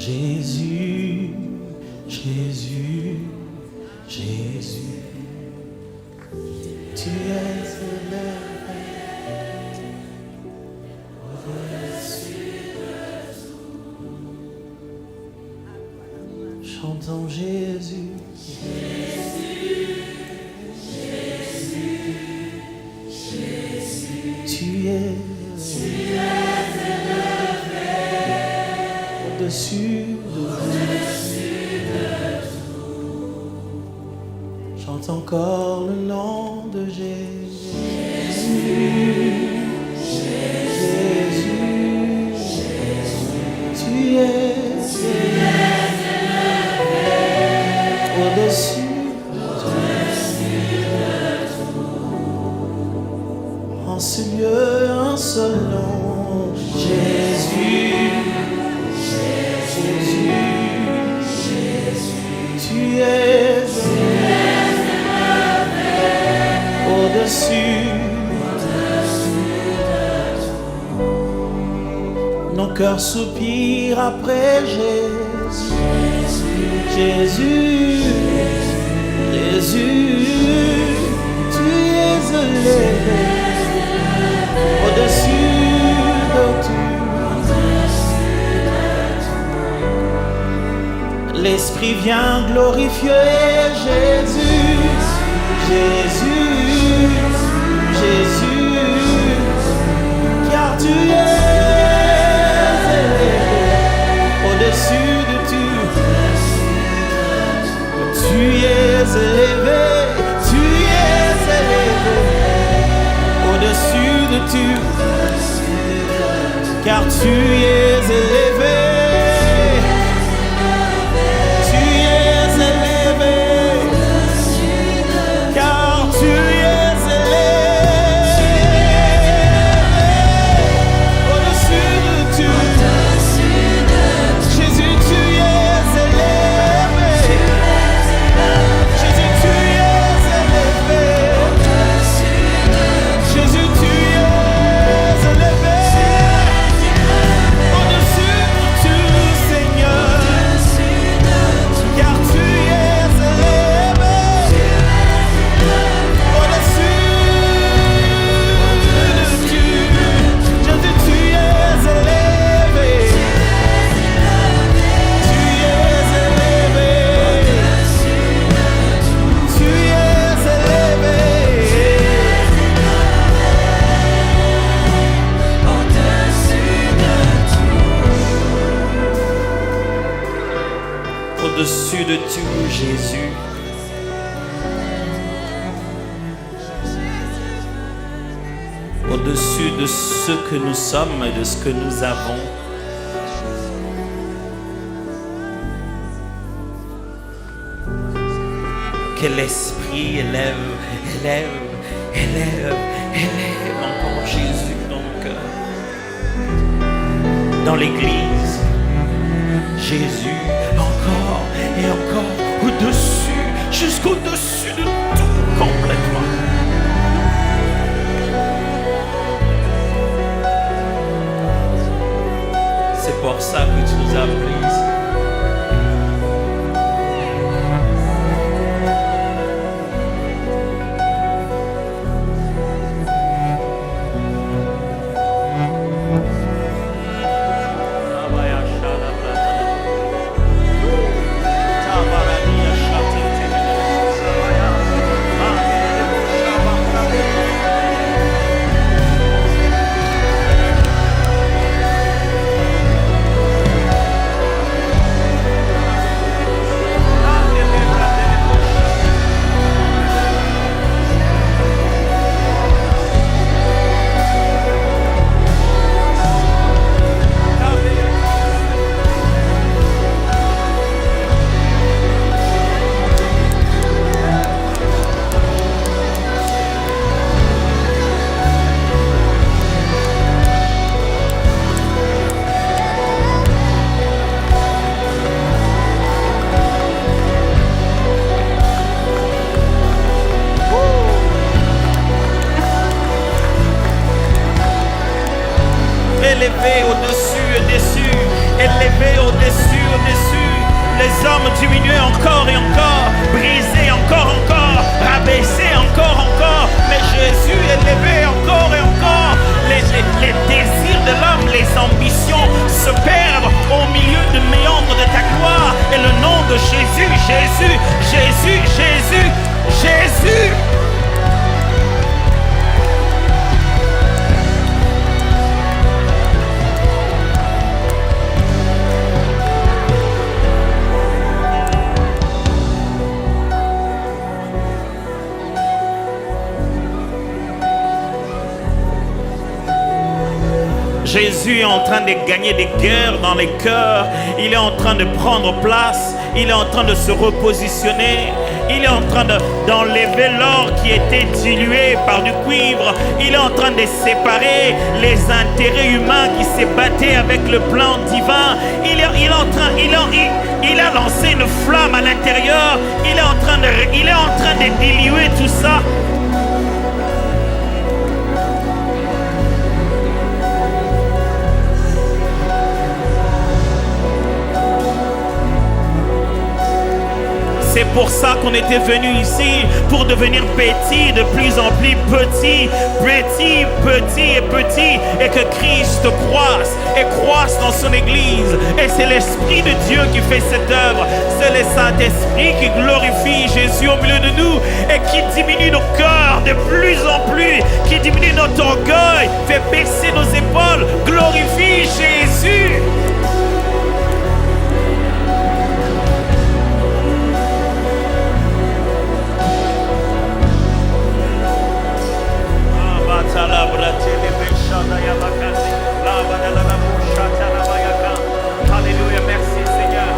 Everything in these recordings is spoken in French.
Jésus, Jésus, Jésus, tu es élevé au-dessus de tout. Chantons Jésus. Tu es élevé au-dessus de tout. Chante encore le nom de Jésus. Jésus, tu es élevé au-dessus. En ce lieu, un seul nom, Jésus, Jésus, tu es au-dessus. Nos cœurs soupirent après Jésus, Jésus, Jésus, tu es élevé au-dessus de tout. L'Esprit vient glorifier Jésus, Jésus, Jésus, car tu es élevé au-dessus de tout. Tu es élevé, tu es élevé au-dessus de tout, car tu es élevé, tu es élevé, car tu es élevé au-dessus de tout. Jésus, tu es élevé, Jésus, tu es élevé. Jésus, tu es élevé au-dessus de tout, Seigneur, car tu es élevé au-dessus de tout. Jésus, tu es élevé, tu es élevé, tu es élevé. Au-dessus de tout, Jésus. Au-dessus de ce que nous sommes et de ce que nous avons. Que l'Esprit élève, élève, élève, élève encore Jésus dans nos cœurs. Dans l'Église, Jésus, encore et encore, au-dessus, jusqu'au-dessus de tout, complètement. C'est pour ça que tu nous as appelés ici. élevé au-dessus et dessus, élevé au-dessus, au-dessus. Les hommes diminués encore et encore, brisés encore, encore, rabaissés encore, encore. Mais Jésus élevé encore et encore. Les désirs de l'homme, les ambitions se perdent au milieu du méandre de ta gloire. Et le nom de Jésus, Jésus, Jésus, Jésus, Jésus. Jésus est en train de gagner des guerres dans les cœurs. Il est en train de prendre place. Il est en train de se repositionner. Il est en train d'enlever l'or qui était dilué par du cuivre. Il est en train de séparer les intérêts humains qui se battaient avec le plan divin. Il a lancé une flamme à l'intérieur. Il est en train de diluer tout ça. C'est pour ça qu'on était venu ici, pour devenir petit, de plus en plus petit, petit, petit et petit, et que Christ croisse et croisse dans son Église. Et c'est l'Esprit de Dieu qui fait cette œuvre. C'est le Saint-Esprit qui glorifie Jésus au milieu de nous et qui diminue nos cœurs de plus en plus, qui diminue notre orgueil, fait baisser nos épaules, glorifie Jésus. Alléluia, merci Seigneur.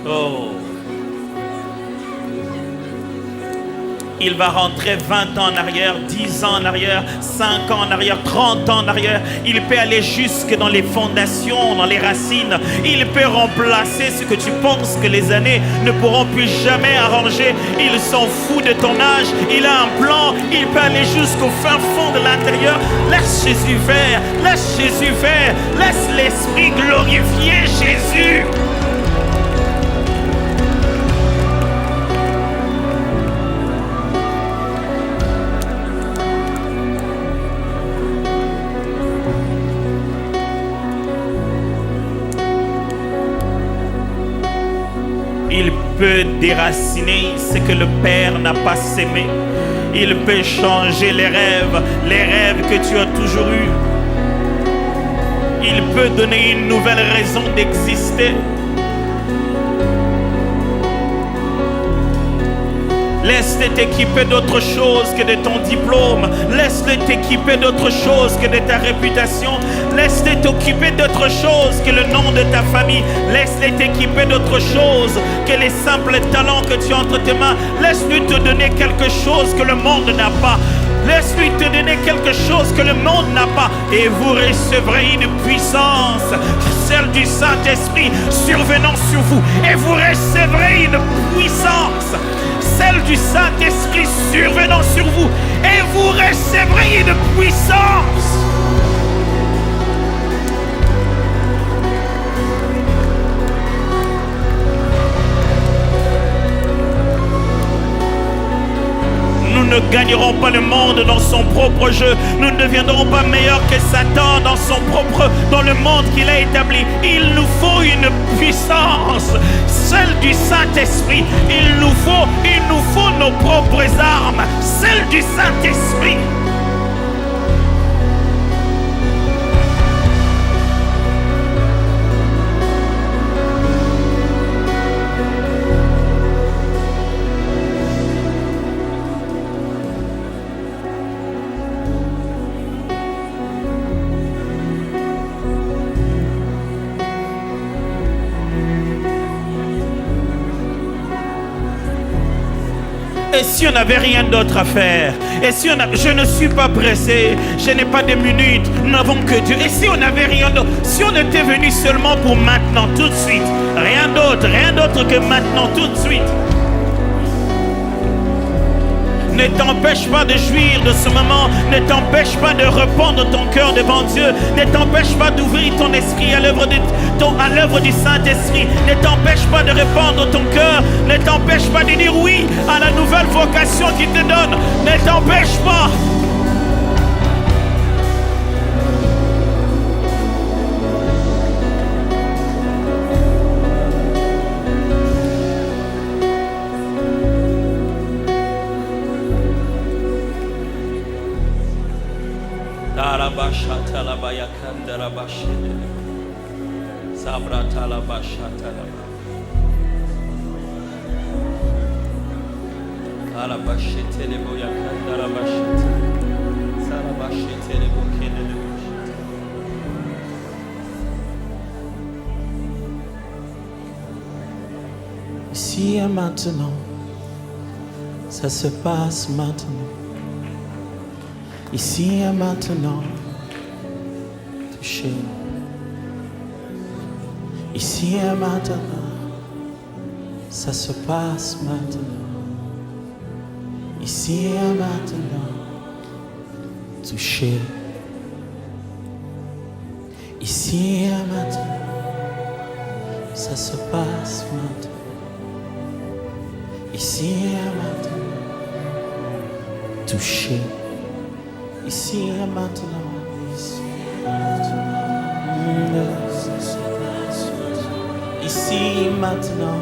Oh. Il va rentrer 20 ans en arrière, 10 ans en arrière, 5 ans en arrière, 30 ans en arrière. Il peut aller jusque dans les fondations, dans les racines. Il peut remplacer ce que tu penses que les années ne pourront plus jamais arranger. Il s'en fout de ton âge. Il a un plan. Il peut aller jusqu'au fin fond de l'intérieur. Laisse Jésus faire. Laisse Jésus faire. Laisse l'Esprit glorifier Jésus. Il peut déraciner ce que le Père n'a pas sémé. Il peut changer les rêves que tu as toujours eus. Il peut donner une nouvelle raison d'exister. Laisse-le t'équiper d'autre chose que de ton diplôme. Laisse-le t'équiper d'autre chose que de ta réputation. Laisse-le t'occuper d'autre chose que le nom de ta famille. Laisse-le t'équiper d'autre chose que les simples talents que tu as entre tes mains. Laisse-lui te donner quelque chose que le monde n'a pas. Laisse-lui te donner quelque chose que le monde n'a pas. Et vous recevrez une puissance, celle du Saint-Esprit survenant sur vous. Et vous recevrez une puissance, celle du Saint-Esprit survenant sur vous. Et vous recevrez une puissance. Nous ne gagnerons pas le monde dans son propre jeu. Nous ne deviendrons pas meilleurs que Satan dans le monde qu'il a établi. Il nous faut une puissance, celle du Saint-Esprit. Il nous faut nos propres armes, celle du Saint-Esprit. Et si on n'avait rien d'autre à faire? Et si je ne suis pas pressé, je n'ai pas de minutes, nous n'avons que Dieu. Et si on n'avait rien d'autre? Si on était venu seulement pour maintenant, tout de suite, rien d'autre que maintenant, tout de suite. Ne t'empêche pas de jouir de ce moment. Ne t'empêche pas de répandre ton cœur devant Dieu. Ne t'empêche pas d'ouvrir ton esprit à l'œuvre du Saint-Esprit. Ne t'empêche pas de répandre ton cœur. Ne t'empêche pas de dire oui à la nouvelle vocation qu'il te donne. Ne t'empêche pas. Ici et maintenant, ça se passe maintenant. Ici et maintenant, touché. Ici et maintenant, ça se passe maintenant. Ici et maintenant, touché. Ici et maintenant, ça se passe maintenant. Ici et maintenant, touché. Ici et maintenant, ici maintenant,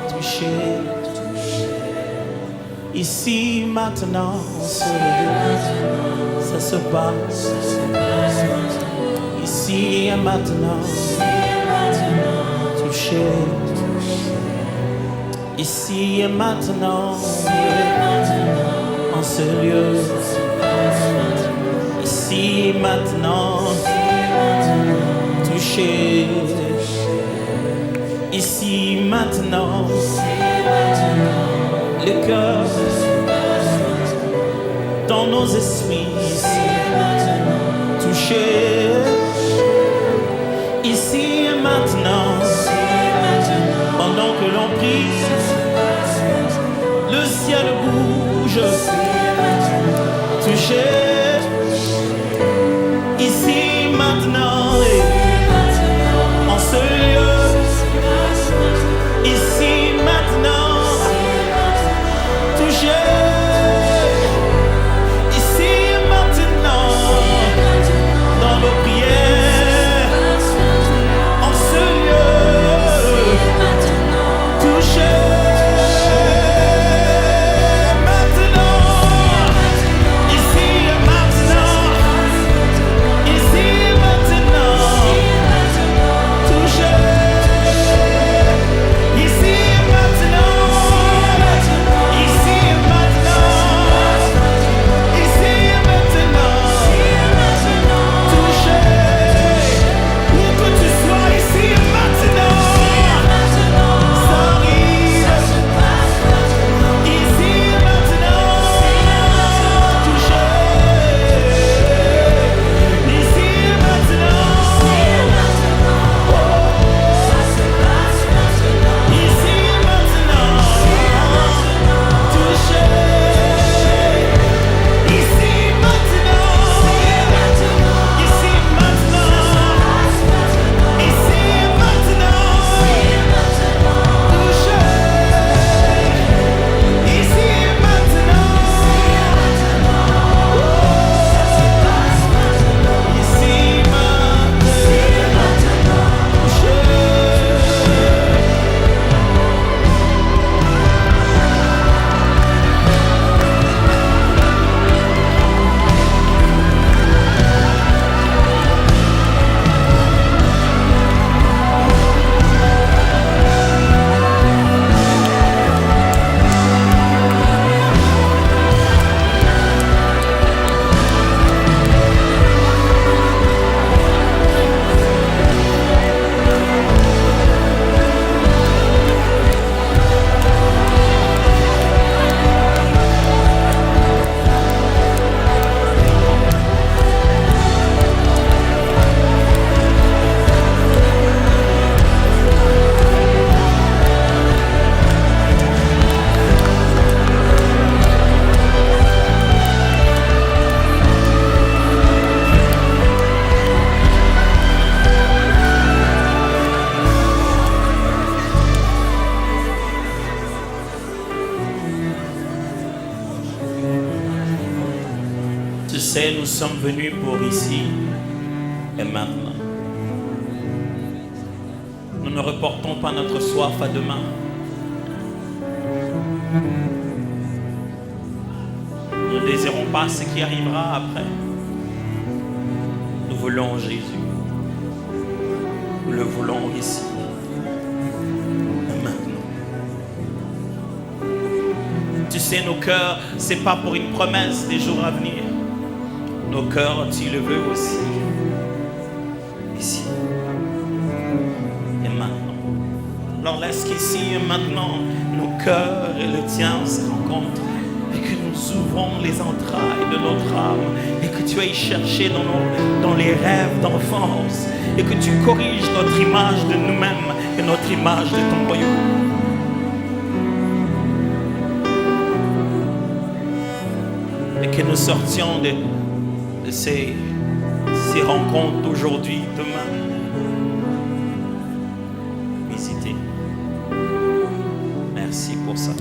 touché. Ici maintenant, ça se passe. Ici et maintenant, touché. Ici et maintenant, en ce lieu. Ici et maintenant, touché. Ici maintenant, le cœur dans nos esprits, touché. Ici et maintenant, pendant que l'on prie, le ciel bouge, touché. Ici maintenant, en ce lieu. Ici maintenant, touché. Ici maintenant, dans nos prières, en ce lieu, touché. Maintenant, ici maintenant. sais, nous sommes venus pour ici et maintenant. Nous ne reportons pas notre soif à demain. Nous ne désirons pas ce qui arrivera après. Nous voulons Jésus. Nous le voulons ici. Et maintenant. Tu sais, nos cœurs, c'est pas pour une promesse des jours à venir. Nos cœurs, tu le veux aussi. Ici. Et maintenant. Alors laisse qu'ici et maintenant, nos cœurs et le tien se rencontrent. Et que nous ouvrons les entrailles de notre âme. Et que tu ailles chercher dans les rêves d'enfance. Et que tu corriges notre image de nous-mêmes et notre image de ton royaume. Et que nous sortions de ces rencontres d'aujourd'hui, demain. Visiter. Merci pour ça.